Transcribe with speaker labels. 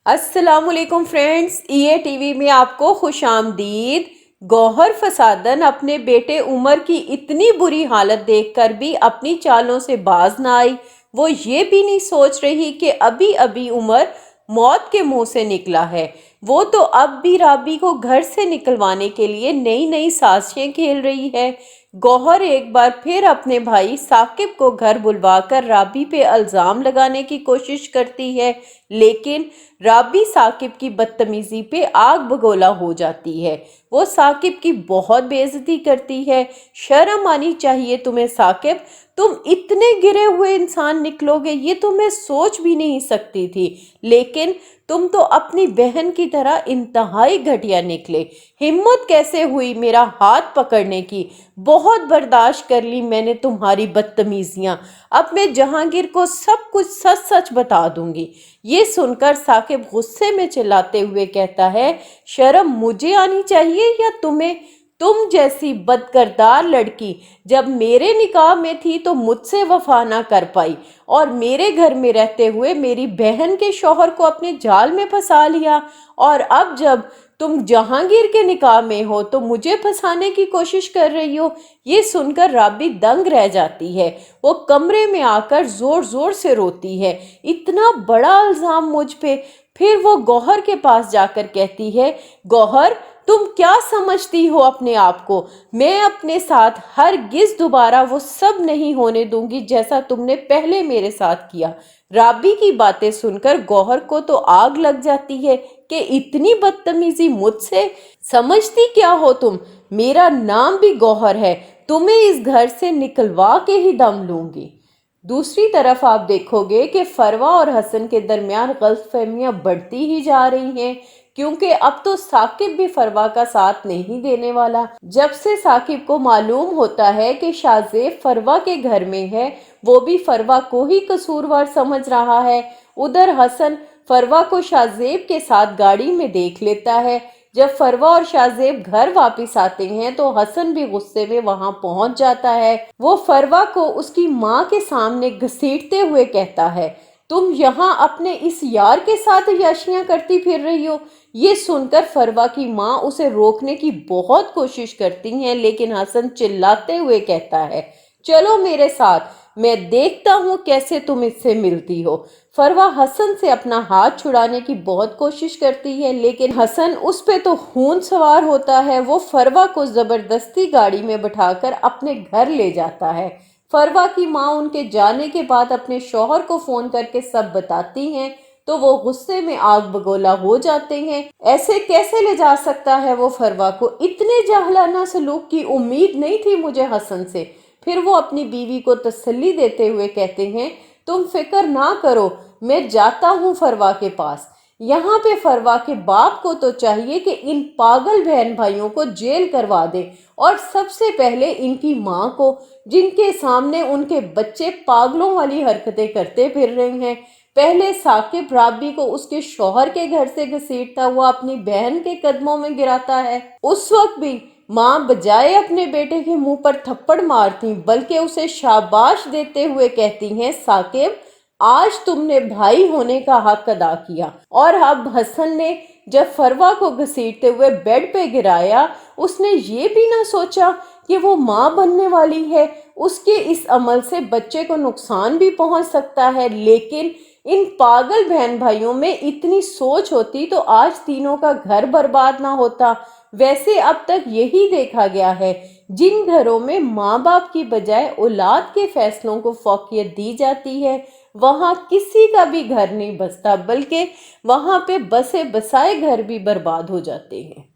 Speaker 1: अस्सलाम वालेकुम फ्रेंड्स, ईए टीवी में आपको खुश आमदीद। गौहर फसादन अपने बेटे उमर की इतनी बुरी हालत देखकर भी अपनी चालों से बाज ना आई। वो ये भी नहीं सोच रही कि अभी अभी उमर मौत के मुंह से निकला है। वो तो अब भी राबी को घर से निकलवाने के लिए नई नई साजिशें खेल रही है। गौहर एक बार फिर अपने भाई साकिब को घर बुलवाकर राबी पे इल्ज़ाम लगाने की कोशिश करती है, लेकिन राबी साकिब की बदतमीजी पे आग बगोला हो जाती है। वो साकिब की बहुत बेइज्जती करती है। शर्म आनी चाहिए तुम्हें साकिब, तुम इतने गिरे हुए इंसान निकलोगे ये तो मैं सोच भी नहीं सकती थी, लेकिन तुम तो अपनी बहन की तरह इंतहाई घटिया निकले। हिम्मत कैसे हुई मेरा हाथ पकड़ने की? बहुत बर्दाश्त कर ली मैंने तुम्हारी बदतमीजियां। अब मैं जहांगीर को सब कुछ सच सच बता दूंगी। ये सुनकर साकिब गुस्से में चिल्लाते हुए कहता है, शर्म मुझे आनी चाहिए या तुम्हें? तुम जैसी बदकिरदार लड़की जब मेरे निकाह में थी तो मुझसे वफा ना कर पाई और मेरे घर में रहते हुए मेरी बहन के शौहर को अपने जाल में फंसा लिया, और अब जब तुम जहांगीर के निकाह में हो तो मुझे फंसाने की कोशिश कर रही हो। ये सुनकर राबी दंग रह जाती है। वो कमरे में आकर जोर जोर से रोती है, इतना बड़ा इल्जाम मुझ पे। फिर वो गौहर के पास जाकर कहती है, गौहर तुम क्या समझती हो अपने आप को? मैं अपने साथ हरगिज दोबारा वो सब नहीं होने दूंगी जैसा तुमने पहले मेरे साथ किया। राबी की बातें सुनकर गौहर को तो आग लग जाती है कि इतनी बदतमीजी मुझसे? समझती क्या हो तुम? मेरा नाम भी गौहर है, तुम्हें इस घर से निकलवा के ही दम लूंगी। दूसरी तरफ आप देखोगे कि फरवा और हसन के दरमियान गलतफहमियां बढ़ती ही जा रही हैं, क्योंकि अब तो साकिब भी फरवा का साथ नहीं देने वाला। जब से साकिब को मालूम होता है कि शाहजेब फरवा के घर में है, वो भी फरवा को ही कसूरवार समझ रहा है। उधर हसन फरवा को शाहजेब के साथ गाड़ी में देख लेता है। जब फरवा और शाहजेब घर वापस आते हैं तो हसन भी गुस्से में वहां पहुंच जाता है। वो फरवा को उसकी माँ के सामने घसीटते हुए कहता है, तुम यहाँ अपने इस यार के साथ याशियां करती फिर रही हो। ये सुनकर फरवा की माँ उसे रोकने की बहुत कोशिश करती है, लेकिन हसन चिल्लाते हुए कहता है, चलो मेरे साथ, मैं देखता हूँ कैसे तुम इससे मिलती हो। फरवा हसन से अपना हाथ छुड़ाने की बहुत कोशिश करती है, लेकिन हसन उस पे तो खून सवार होता है। वो फरवा को जबरदस्ती गाड़ी में बिठाकर अपने घर ले जाता है। फरवा की माँ उनके जाने के बाद अपने शौहर को फोन करके सब बताती हैं, तो वो गुस्से में आग बगोला हो जाते हैं। ऐसे कैसे ले जा सकता है वो फरवा को? इतने जाहलाना सलूक की उम्मीद नहीं थी मुझे हसन से। फिर वो अपनी बीवी को तसल्ली देते हुए कहते हैं, तुम फिक्र ना करो, मैं जाता हूँ फरवा के पास। यहाँ पे फरवा के बाप को तो चाहिए कि इन पागल बहन भाइयों को जेल करवा दे, और सबसे पहले इनकी माँ को, जिनके सामने उनके बच्चे पागलों वाली हरकतें करते फिर रहे हैं। पहले साकिब राबी को उसके शौहर के घर से घसीटता हुआ अपनी बहन के कदमों में गिराता है। उस वक्त भी माँ बजाय अपने बेटे के मुंह पर थप्पड़ मारती बल्कि उसे शाबाश देते हुए कहती हैं, साकिब आज तुमने भाई होने का हक अदा किया। और अब हसन ने जब फरवा को घसीटते हुए बेड पे गिराया, उसने ये भी ना सोचा कि वो माँ बनने वाली है, उसके इस अमल से बच्चे को नुकसान भी पहुंच सकता है। लेकिन इन पागल बहन भाइयों में इतनी सोच होती तो आज तीनों का घर बर्बाद ना होता। वैसे अब तक यही देखा गया है, जिन घरों में माँ बाप की बजाय औलाद के फैसलों को फौकियत दी जाती है, वहां किसी का भी घर नहीं बसता, बल्कि वहां पे बसे बसाए घर भी बर्बाद हो जाते हैं।